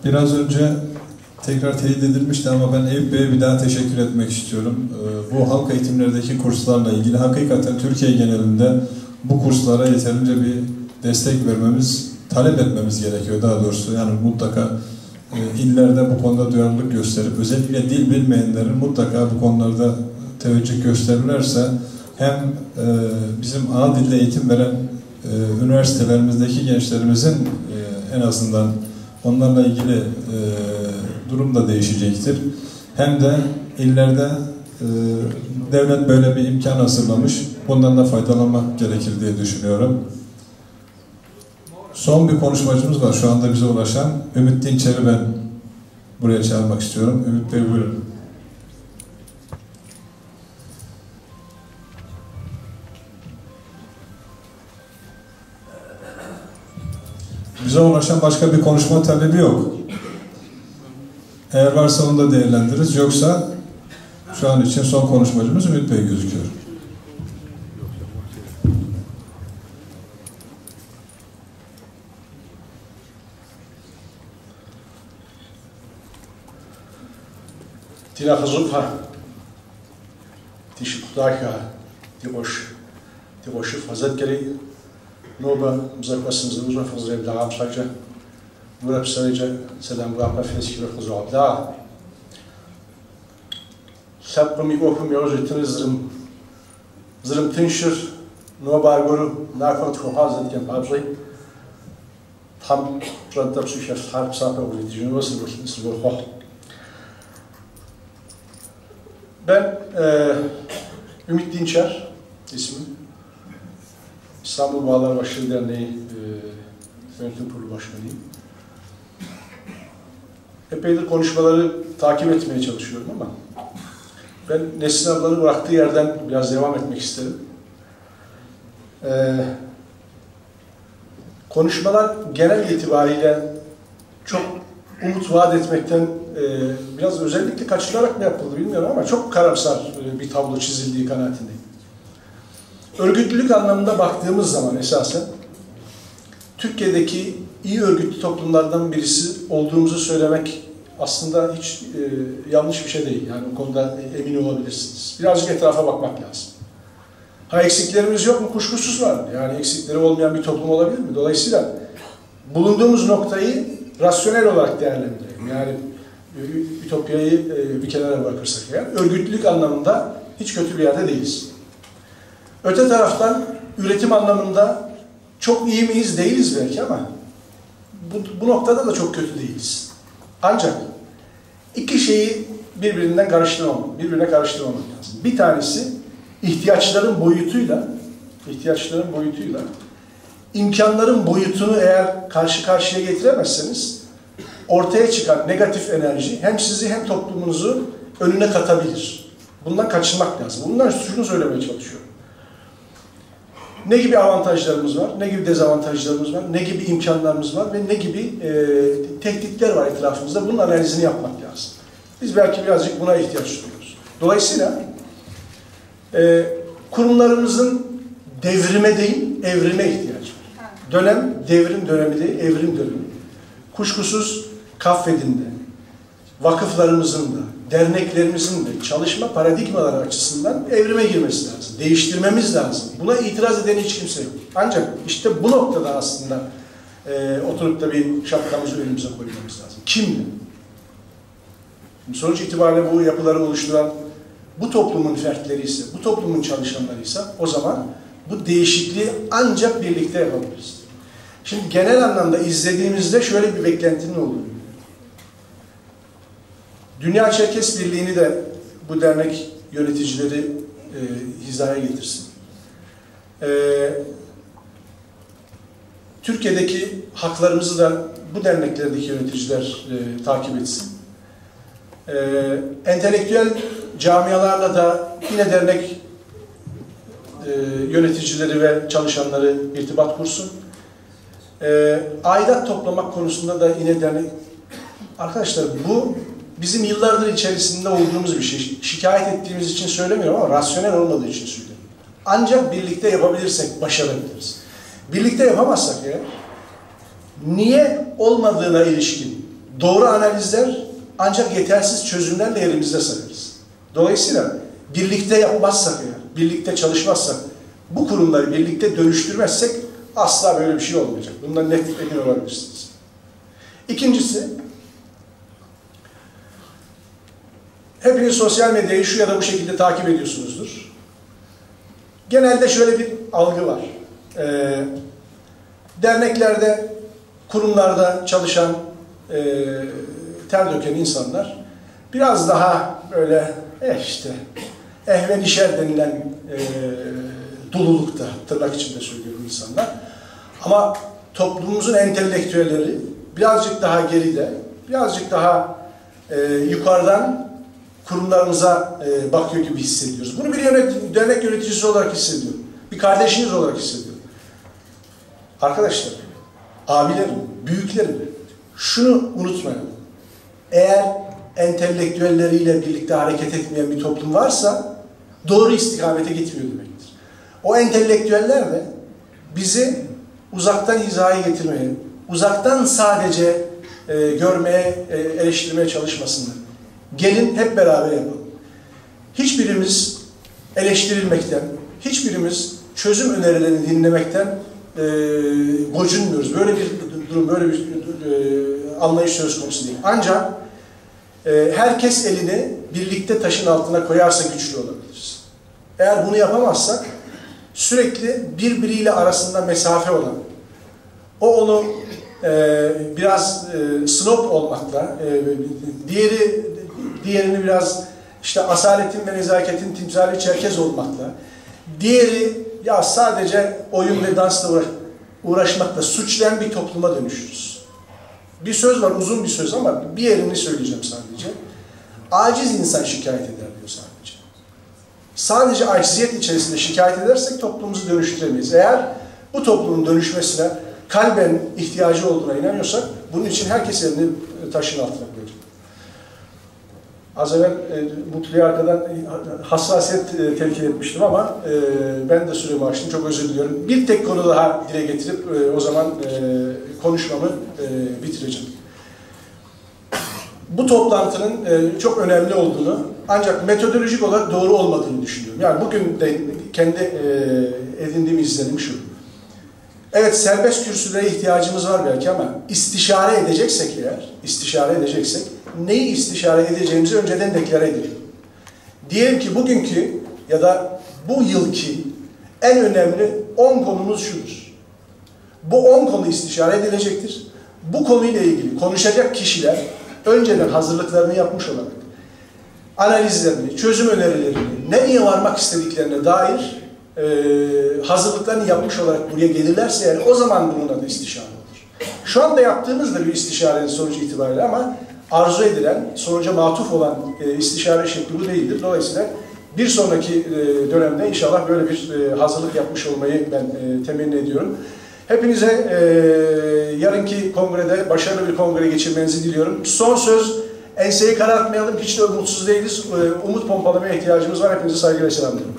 Biraz önce tekrar teyit edilmişti ama ben Eyüp Bey'e bir daha teşekkür etmek istiyorum. Bu halk eğitimlerdeki kurslarla ilgili hakikaten Türkiye genelinde bu kurslara yeterince bir destek vermemiz, talep etmemiz gerekiyor daha doğrusu. Yani mutlaka illerde bu konuda duyarlılık gösterip özellikle dil bilmeyenlerin mutlaka bu konularda teveccüh gösterirlerse hem bizim ana dilde eğitim veren üniversitelerimizdeki gençlerimizin en azından onlarla ilgili durum da değişecektir. Hem de illerde devlet böyle bir imkan hazırlamış. Bundan da faydalanmak gerekir diye düşünüyorum. Son bir konuşmacımız var şu anda bize ulaşan. Ümit Dinçer'i ben buraya çağırmak istiyorum. Ümit Bey buyurun. Bize ulaşan başka bir konuşma talebi yok. Eğer varsa onu da değerlendiririz. Yoksa şu an için son konuşmacımız Ümit Bey gözüküyor. Tina versucht die Sprache, die Roche Fazetkeri, Noba, Mzakwasim Zuzra, Fazreb Darab Sakja, Murab Sarija, Salam Brapa Feski, Fazrab Da. Sapmi Opum Yojitin Zrim Tinshir, Noba Guru, Nakot Kohazet Kem Pabri, Tam Tranta Psychef Harp Sapa, Ulijinus, Sivurhoch. Ben Ümit Dinçer ismim. İstanbul Bağlar Başarı Derneği Yönetim Kurulu Başkanıyım. Epeydir konuşmaları takip etmeye çalışıyorum ama ben Nesrin ablanın bıraktığı yerden biraz devam etmek isterim. Konuşmalar genel itibariyle çok umut vaat etmekten biraz özellikle kaçınarak mı yapıldı bilmiyorum ama çok karamsar bir tablo çizildiği kanaatindeyim. Örgütlülük anlamında baktığımız zaman esasen Türkiye'deki iyi örgütlü toplumlardan birisi olduğumuzu söylemek aslında hiç yanlış bir şey değil. Yani o konuda emin olabilirsiniz. Birazcık etrafa bakmak lazım. Ha eksiklerimiz yok mu? Kuşkusuz var. Yani eksikleri olmayan bir toplum olabilir mi? Dolayısıyla bulunduğumuz noktayı rasyonel olarak değerlendirelim. Yani Ütopya'yı bir kenara bırakırsak eğer, örgütlülük anlamında hiç kötü bir yerde değiliz. Öte taraftan üretim anlamında çok iyi miyiz? Değiliz belki ama bu noktada da çok kötü değiliz. Ancak iki şeyi birbirine karıştırmamak lazım. Bir tanesi ihtiyaçların boyutuyla imkanların boyutunu eğer karşı karşıya getiremezseniz ortaya çıkan negatif enerji hem sizi hem toplumunuzu önüne katabilir. Bundan kaçınmak lazım. Bundan şunu söylemeye çalışıyorum. Ne gibi avantajlarımız var, ne gibi dezavantajlarımız var, ne gibi imkanlarımız var ve ne gibi tehditler var etrafımızda. Bunun analizini yapmak lazım. Biz belki birazcık buna ihtiyaç duyuyoruz. Dolayısıyla kurumlarımızın devrime değil, evrime ihtiyacı var. Dönem devrim dönemi değil, evrim dönemi. Kuşkusuz Kaffed'in de, vakıflarımızın da, derneklerimizin de çalışma paradigmaları açısından evrime girmesi lazım. Değiştirmemiz lazım. Buna itiraz eden hiç kimse yok. Ancak işte bu noktada aslında oturup da bir şapkamızı önümüze koymamız lazım. Kimle? Sonuç itibariyle bu yapıları oluşturan bu toplumun fertleri ise, bu toplumun çalışanları ise o zaman bu değişikliği ancak birlikte yapabiliriz. Şimdi genel anlamda izlediğimizde şöyle bir beklentinin olduğunu. Dünya Çerkes Birliği'ni de bu dernek yöneticileri hizaya getirsin. Türkiye'deki haklarımızı da bu derneklerdeki yöneticiler takip etsin. Entelektüel camialarla da yine dernek yöneticileri ve çalışanları irtibat kursun. Aidat toplamak konusunda da yine dernek... Arkadaşlar bu bizim yıllardır içerisinde olduğumuz bir şey. Şikayet ettiğimiz için söylemiyorum ama rasyonel olmadığı için söylüyorum. Ancak birlikte yapabilirsek başarabiliriz. Birlikte yapamazsak eğer, niye olmadığına ilişkin doğru analizler ancak yetersiz çözümlerle elimizde sayarız. Dolayısıyla birlikte yapmazsak eğer, birlikte çalışmazsak, bu kurumları birlikte dönüştürmezsek asla böyle bir şey olmayacak. Bundan net emin olabilirsiniz. İkincisi, hepiniz sosyal medyayı şu ya da bu şekilde takip ediyorsunuzdur. Genelde şöyle bir algı var. Derneklerde, kurumlarda çalışan, ter döken insanlar biraz daha böyle ehvenişer denilen dolulukta, tırnak içinde söylüyorum insanlar. Ama toplumumuzun entelektüelleri birazcık daha geride, birazcık daha yukarıdan kurumlarımıza bakıyor gibi hissediyoruz. Bunu bir dernek yöneticisi olarak hissediyorum. Bir kardeşiniz olarak hissediyorum. Arkadaşlar, abilerim, büyüklerim, şunu unutmayalım. Eğer entelektüelleriyle birlikte hareket etmeyen bir toplum varsa doğru istikamete gitmiyor demektir. O entelektüeller de bizi uzaktan hizaya getirmeye, uzaktan sadece görmeye, eleştirmeye çalışmasınlar. Gelin hep beraber yapalım. Hiçbirimiz eleştirilmekten, hiçbirimiz çözüm önerilerini dinlemekten gocunmuyoruz. Böyle bir durum, böyle bir anlayış söz konusu değil. Ancak herkes elini birlikte taşın altına koyarsa güçlü olabiliriz. Eğer bunu yapamazsak sürekli birbiriyle arasında mesafe olan, o onu biraz snob olmakla, diğerini biraz işte asaletin ve nezaketin timsali Çerkez olmakla, diğeri ya sadece oyun ve dansla uğraşmakla suçlayan bir topluma dönüşürüz. Bir söz var, uzun bir söz ama bir yerini söyleyeceğim sadece. Aciz insan şikayet eder diyor sadece. Sadece aciziyet içerisinde şikayet edersek toplumumuzu dönüştüremeyiz. Eğer bu toplumun dönüşmesine kalben ihtiyacı olduğuna inanıyorsak bunun için herkes elini taşın altına koyacak. Az evvel Mutlu'ya arkadan hassasiyet telkin etmiştim ama ben de süremi aştım. Çok özür diliyorum. Bir tek konu daha dile getirip o zaman konuşmamı bitireceğim. Bu toplantının çok önemli olduğunu ancak metodolojik olarak doğru olmadığını düşünüyorum. Yani bugün de kendi edindiğim izlenim şu. Evet, serbest kürsülere ihtiyacımız var belki ama istişare edeceksek eğer, neyi istişare edeceğimizi önceden deklare edelim. Diyelim ki bugünkü ya da bu yılki en önemli 10 konumuz şudur. Bu 10 konu istişare edilecektir. Bu konuyla ilgili konuşacak kişiler önceden hazırlıklarını yapmış olarak analizlerini, çözüm önerilerini, nereye varmak istediklerine dair hazırlıklarını yapmış olarak buraya gelirlerse yani o zaman bunun adı istişare olur. Şu anda yaptığımız da bir istişarenin sonucu itibariyle ama arzu edilen, sonuca matuf olan istişare şekli bu değildir. Dolayısıyla bir sonraki dönemde inşallah böyle bir hazırlık yapmış olmayı ben temenni ediyorum. Hepinize yarınki kongrede başarılı bir kongre geçirmenizi diliyorum. Son söz, enseyi karartmayalım, hiç de umutsuz değiliz. Umut pompalamaya ihtiyacımız var. Hepinize saygıyla selamlıyorum.